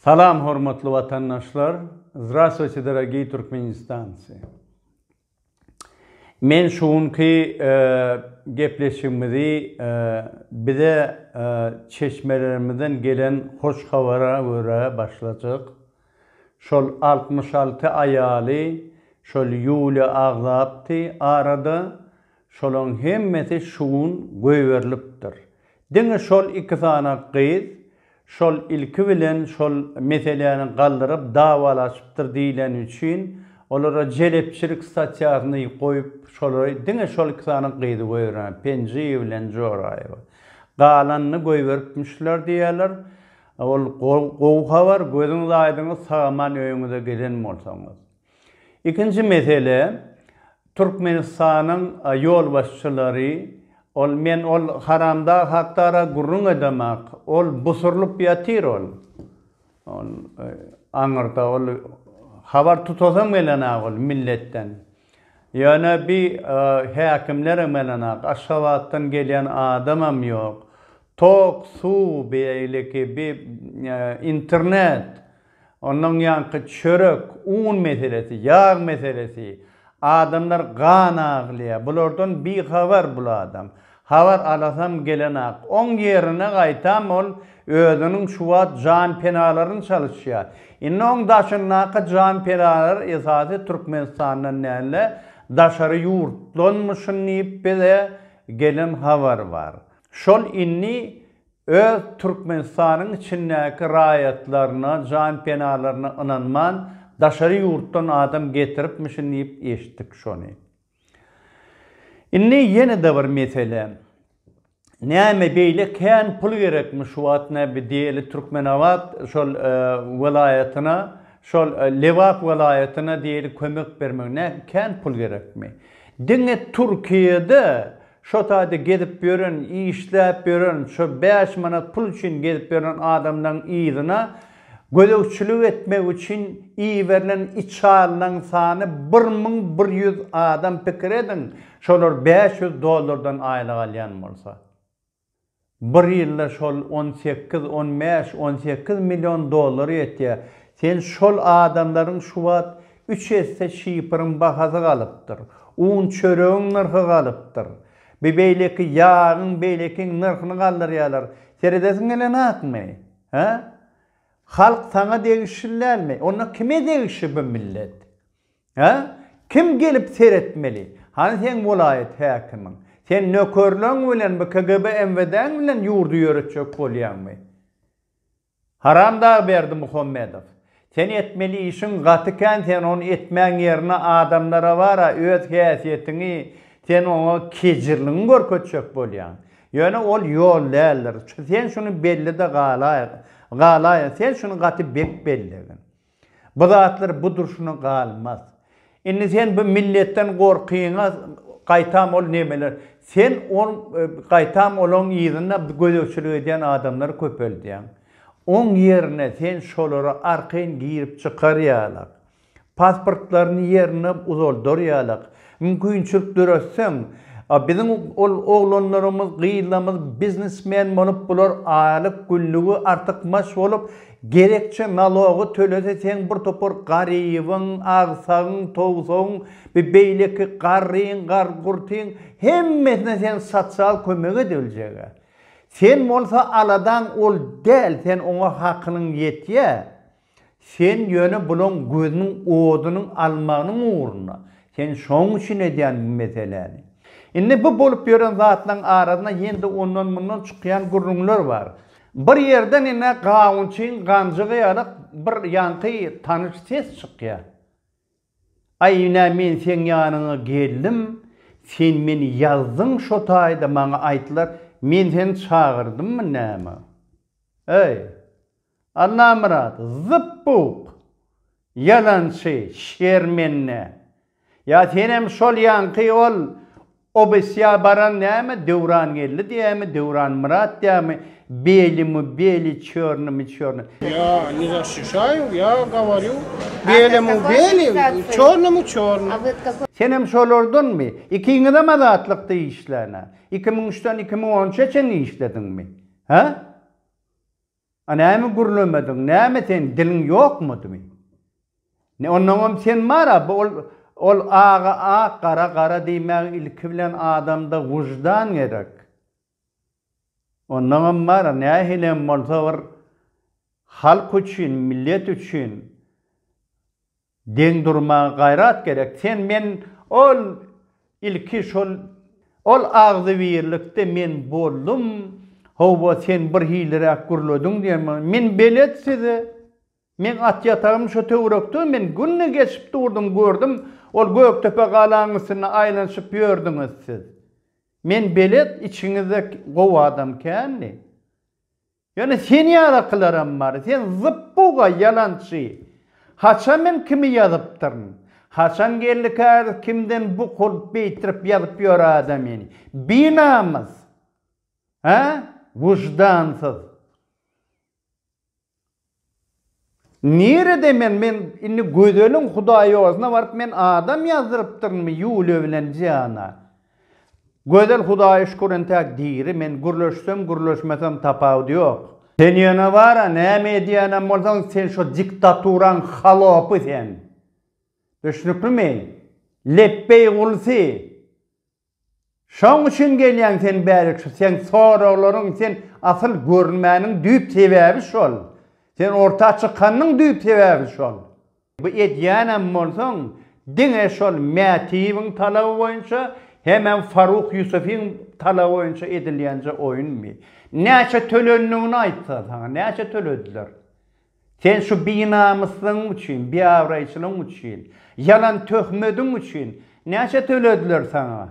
Salam hormatly vatandaşlar. Здравствуйте, дорогие turkmenistanцы. Men şuunki gepleşimizi bize çeşmelerimizden gelen hoş havara göre başlayacak. Şol 66 ayali, şol yuli ağzaptı arada, şolun hemmeti şuun göverilipdir. Dine şol iki tane kıyız, şol ilki bilen şol meselelerini kaldırıp davalaşıptır diyilen için olara celepçilik statyasını koyup şolları dine şol iki tane kıydı koyuyor. Penci bilen Corayeva. Galanını koyuveripmişler diyorlar. Ol var gözünüz aydınız sağman öğünüze gelen olsanız. İkinci mesele Türkmenistan'ın yol başçıları men haramda haktara gurrun edemek, busurlup yatir anırda haber tutasam melenak milletten. Yani bir hakimlere melenak, aşağıdan gelen adamım yok. Tok, su, bir internet, onun yankı çörek, un meselesi, yağ meselesi, adamlar kan ağlıyor. Bunlardan bir haber bul adam. Haber alasam gelenak. On yerine kaytam özünün şuvat can penaların çalışıyor. İnnon daşınaka can penalar esası Türkmenistan'ın neyle daşarı yurtlanmışın deyip bize gelen haber var. Şol inni öz Türkmenistan'ın içindeki rayetlerine, can penalarına inanman daşarı yurttan adam getiripmişin deyip eşittik şunu. İnni yeni de bir mesele. Näme beyle kän pul gerekmiş şuwatna bir diýeli Türkmenabat şol vilayetine, şol Lewak vilayetine diýeli kömek bermegine kän pul gerekmi? Diňe Türkiýede şo taýda gedip beren, işläp beren, şo 5 manat pul üçin gedip beren adamdan ýygyna gödekçilik etmek için iyi verilen içalınan sany 1100 adam pikir edin. Şolar $500 aylık alyan bolsa. Bir yılda şol 18 milyon dolar etiyor. Sen şol adamların şuvat 3 esse şiipirin bahası kalıptır. Un çöreğin nırhı kalıptır. Bir beyleki yağın beylekin nırhını kaldırıyorlar. Seredesin gelen atmayı. Halk sana değişirler mi? Ona kime değişir bu millet? Kim gelip seyretmeli? Hani sen vilayet hakimin? Sen nökörlüğün bilen bu KGB emveden bilen yurdu yöretecek bolyan mı? Haram da verdi Muhammedov. Sen etmeli işin katıken sen onu etmeyen yerine adamlara var öz hasiyetini sen ona kecirliğini görkötecek bolyan. Yani ol yol derler. Sen şunu belli de galayın. Sen şunu katı bek belliğin. Bu zatlar budur şunu kalmaz. Şimdi sen bu milletten korkuyuna kaytam ol nemeler. Sen kaytam olan yerine gödekçilik eden adamları köpeldiyen. On yerine sen şoları arkayın giyirip çıkarıyalak. Pasportlarını yerine uzolduruyalak. Mümkünçülük dörötsem, bizim oğlanlarımız, gıyılamız, biznesmen olup bular aylık günlüğü artık maş olup gerekçe nalogu tölese sen bir topur gariyivin, ağsağın, toğsağın, bir beyleki garriyin, gargurtiyin, hemmesine sen satsal kömeğe edilecek. Sen olsa aladan ol del, sen ona hakkının yetiye, sen yönü bunun gözünün oğudunun almanın uğruna. Sen şoň için ediyen meseleni. Şimdi bu bolup gören zatların arasında yine ondan bundan çıkayan gurrunlar var. Bir yerden yine gavunçin gancıgıyalık bir yankı tanış ses çıkıyor. Ay yine men sen yanına geldim, sen beni yazdın şu tayda bana ayttılar, men seni çağırdım mı näme? Ey, Allah mırat, zıppuk, yalançı, şermenne. Ya senem şol yankı ol, o besya baran näme Devran geldi diýämi, Devran Murat diýämi, beli çörnü. Я не защищаю, я говорю, beli, çörnü. Sen hem şolardan mı? İkiňe de madatlıkta işlerine. 2003'ten 2013'e sen işledin mi? Näme gürlemedin? Näme sen dilin yok mudy? Ne ondan sen mara ol ağa qara diýmek ilki bilen adamda wujdan gerek. Ondan mara nähilem bolsa bir halk üçin, millet üçin deň durma gayrat gerek. Sen men ol ilki şol ol ağzı birlikde men boldum. Howa sen bir hilerek gürledin diýem. Men belet sizi. Men at yatağım şu töwrekde men günni geçip durdum gördüm. Ol Göktepe galaňysyna aýlanşyp ýördiňiz siz. Men belet içiňizde gowy adam känni. Yani sen ýaraklarym bar. Sen zıppuga yalançy. Haçan men kimi ýazypdyryn? Haçan gellikär kimden bu kol beýtirip ýazyp ýör adam meni. Binamyz. Ha? Wujdansyz. Nerede men inni gözelin Hudaý ýozyna baryp men adam ýazdyrypdyrmy ýuly bilen jana. Gözel Hudaý şüküren takdiri men gürleşsem gürleşmesem tapawdy ýok. Sen ýene bara näme diýenem bolsaň sen şu diktaturan halapy sen. Düşünipmi? Leppey gulsy. Şoň üçin gelýän sen bärik şu sen soraglaryň sen asyl görünmäniň düýp sebäbi şol. Sen orta çykanyň düýp sebäbi şol. Bu edýänem bolsaň diňe şol Mätibiň talaby boýunça hemen Faruk Yusuf'in talaby boýunça edilýänçe oýunmy? Näçe tölendigini aýtsa sana, näçe tölediler? Sen şu binamysyň üçin, biýawraýçylyň üçin, yalan töhmediň üçin näçe tölediler sana?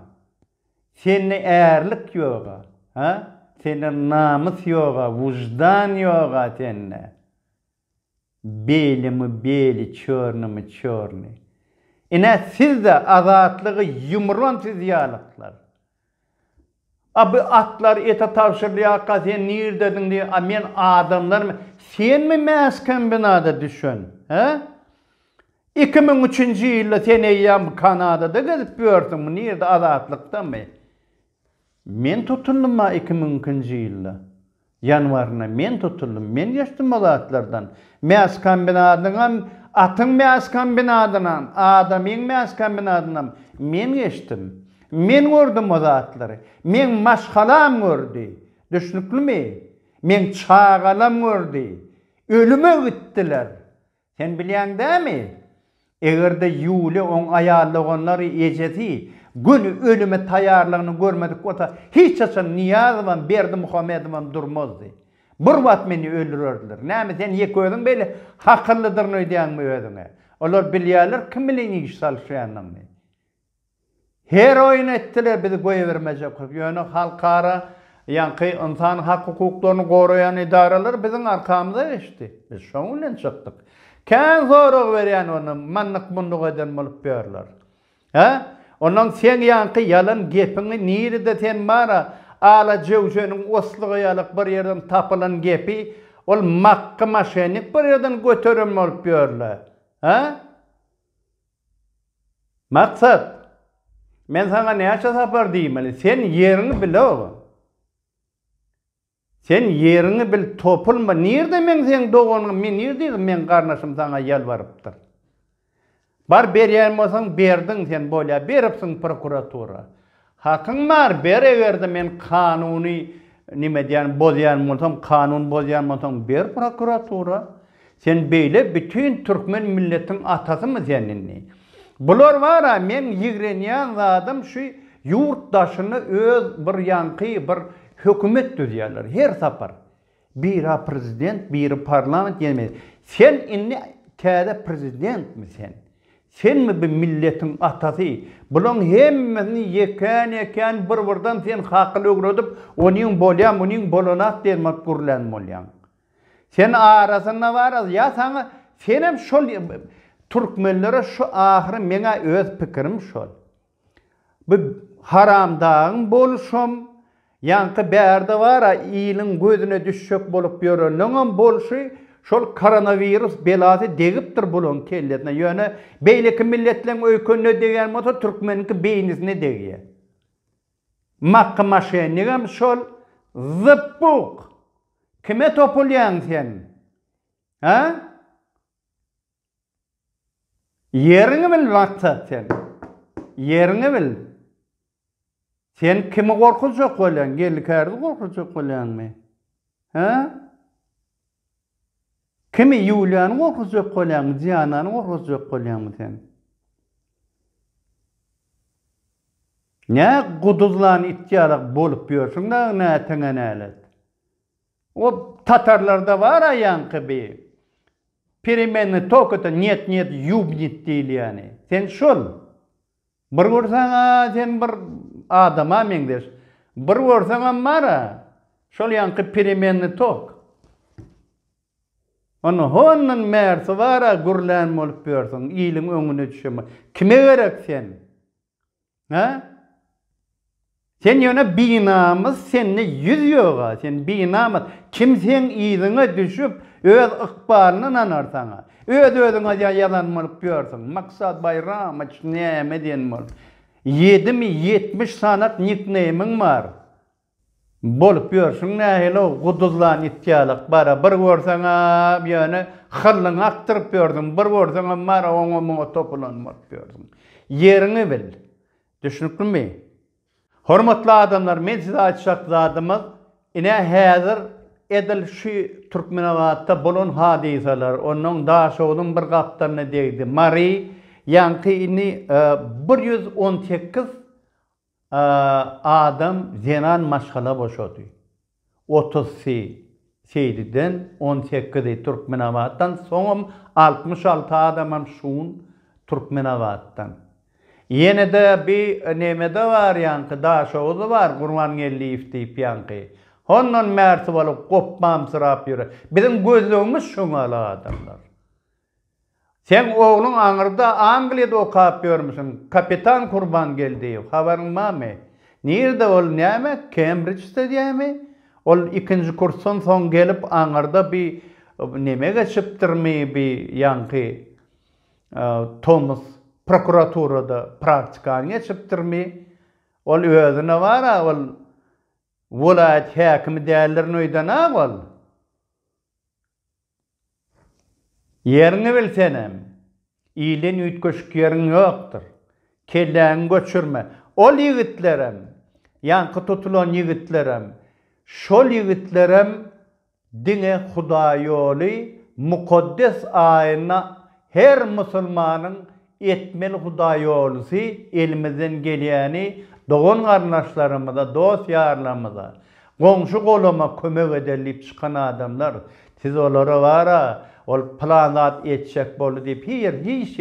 Sende ärlik ýoga, ha? Sende namys ýoga, wujdan ýoga sende. Belimi beli, çörnümü çörnü. Ine siz de azatlığı yumran siz ýalyklar. Abi atlar ete tavşyrlýaka sen nir dedin diye, men adamlar sen mi mäsken binada düşün? He? 2003-nji ýylda sen eýýäm Kanadada gezip ýörsiň, nirde azatlykdamy? Men tutuldum 2002-nji ýylda. Yanwaryna men tutuldum. Men geçdim azatlardan. Mäsken binadyňam atyň mäsken binadynan, adamyň mäsken binadynan men geçdim. Men gördüm azatlary. Men maşgalam gördü. Düşünipmi? Men çağalam gördü. Ölüme gittiler. Sen bilýän dämi? Egerde ýuly on aýarlaganlar ejeti günü ölüme taýarlygyny görmedik bolsa hiç açan Niýazow Berdi Muhammedow durmazdy. Bir wagt meni öldürerdiler. Näme sen ýek özüň beýle hakyllydyryny öýdýänmi özüňe? Olar bilýärler kim bilen iş salşýanyny. Her oýun etdiler bizi goýa bermejek. Ýöne halkara ýanky insan hak hukuklaryny goraýan idaralar biziň arkamyzda geçdi. Biz şoň bilen çykdyk. Kän zorag berýän onu manlyk munduq eden bolup berler. Ha? Ondan sen ýanky yalan gepiňi nirde sen bara ala jewjeniň oslygy ýalyk bir ýerden tapylan gepi ol makka maşenik bir ýerden göterim bolup berler. Ha? Maksat men sana näçe sapar diýmeli? Sen ýerini bilew. Sen ýerini bil, topulma. Nirde men sen doganyň, men nirde men garnaşym sana ýalbarypdyr. Bar berýän bolsaň berdiň sen bolýa, beripsiň prokuratura. Hakyň bar, berewerde men kanuny nime diýen bozýan bolsam, kanun bozýan bolsam ber prokuratura. Sen beýle bütün türkmen milletiň atasymyz seninni. Bular wara men ýigrenýän adam şu ýurtdaşyny öz bir ýanky bir hökümet düzýärler her sapar. Biri prezident, biri parlament ýene. Sen inni täze prezidentmi sen? Sen mi bu milletin atasy? Bulan hemmesini ýeken bir-birden sen hakly öwredip, onuň bolýan, onuň bolanak diýmek gürlen bolýan. Sen arasyna baraz, ya sana senem şol türkmenlere şu ahyry meňe öz pikirim şol. Bu haramdaň bolşum, ýanky bärde bara ýylyň gözüne düşşek bolup ýörenleň bolşy şol koronavirus belasy degipdir bulan kelletine. Ýöne beýleki milletleň öýkünde degen mota türkmenki beýnisine degýär. Makka maşenigam şol zıppuk. Kime topulayan sen? Ha? Yerini bil maksat sen. Yerini bil. Sen kimi korkacak olan? Gellikerdi korkacak olan mı? Ha? Kimi yulanı korkacak olan? Ziyananı korkacak olan mı sen? Ne kuduzlan ihtiyarlık bolup diyorsun da ne tenenelet. O Tatarlarda var ya yankı bir. Perimenni tokuta niyet yubnit değil yani. Sen şol. Bir vursana sen bir adama mendeş. Bir vursana mara. Şol yankı perimenni tok. Onu honun mersi var ya gurlan olup diyorsun. İyilin önüne düşeme. Kime gerek sen? Ha? Sen yana binamız seninle yüzüyor. Sen binamız kimsenin iyiliğine düşüp öz ıkbalını anar sana. Özüne yalanmalık diyorsun. Maksat bayram aç neyme denmol. 70 sanat nickname'in var. Bolup diyorsun ne hele kuduzlan ihtiyarlık bara. Bir vursana yani hırlın aktırıp diyorsun. Bir vursana mara onu topulanmak diyorsun. Yerini bil. Düşünüklü mü? Hormatly adamlar, men size açıkladımız. Ine hazır edil şu Türkmenawatda bolan hadisalar, onun daşoğunun bir kaptanına deydi. Mari, yankı ini 118 adam zenan maşgala boşadı. 30 seydiden 18 Türkmenawatdan, soňam 66 adamam şuun Türkmenawatdan. Yine de bir nemede var yankı, daşoğuzu var, Kurman Gelliğif deyip yankı. Ondan mersi olup kopmam sırap yürü. Bizim gözlüğümüz şunalı adamlar. Sen oğlun Anır'da Angliya'da okap görmüşsün. Kapitan Kurban geldi. Haberin var mı? Nerede ol neyme? Cambridge'de diye mi? Ol ikinci kursun son gelip Anır'da bir neme geçiptirmeyi bir yankı Thomas prokuraturada praktikan geçiptirmeyi. Ol özüne var ha, ol vilayet hakimi değerlerini öydana ol. Yerini bilsenem, iyiliğin ütköşük yerin yoktur. Kelleğini göçürme. Ol yigitlerim, yankı tutulan yigitlerim, şol yigitlerim dine Hudayolu mukaddes ayına her Müslümanın etmeli Hudayolusu elimizden geliyeni doğun kardeşlerimize, dost yarlarımıza, komşu koluma kömek edilip çıkan adamlar, siz onlara var ha, ol planat etçek bolu deyip hiç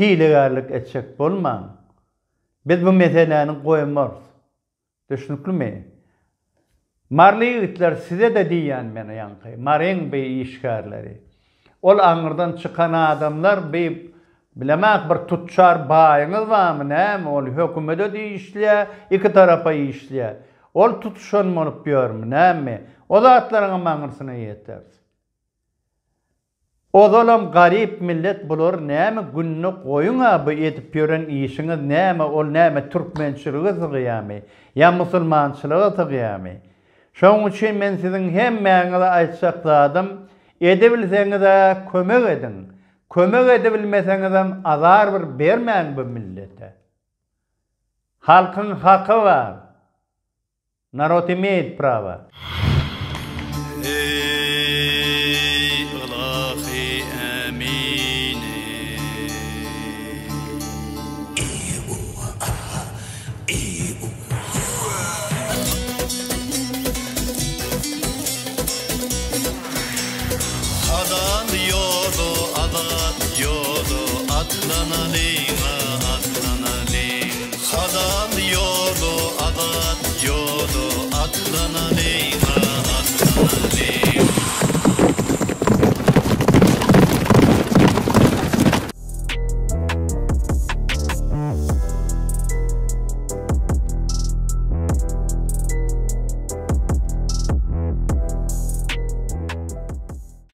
hilegarlık etçek bolman. Biz bu meselenin koyamaz. Düşünüklü mü? Marlı yigitler size de diyen bana yankı. Marın bey işgarları. Ol Anır'dan çıkan adamlar bir bilemek bir tutçar bayınız var mı ne mi? Ol hükümete de işliye, iki tarafa işliye. Ol tutuşan olup diyor mu ne mi? O da atlarına manırsına yeter. O zaman garip millet bulur ne mi? Günlük koyun abi edip gören işiniz ne mi? Ol ne mi? Türkmençiliği tıgıyami. Ya Müslümançılığı tıgıyami. Şoň üçin men sizin hemmeňize aýtsakladım. Edebilseňiz de kömek edin. Kömek edebilmeseňiz azar bir bermäň bu millete. Halkın hakkı var. Narod imeyet prava. Adan yolu, atlanali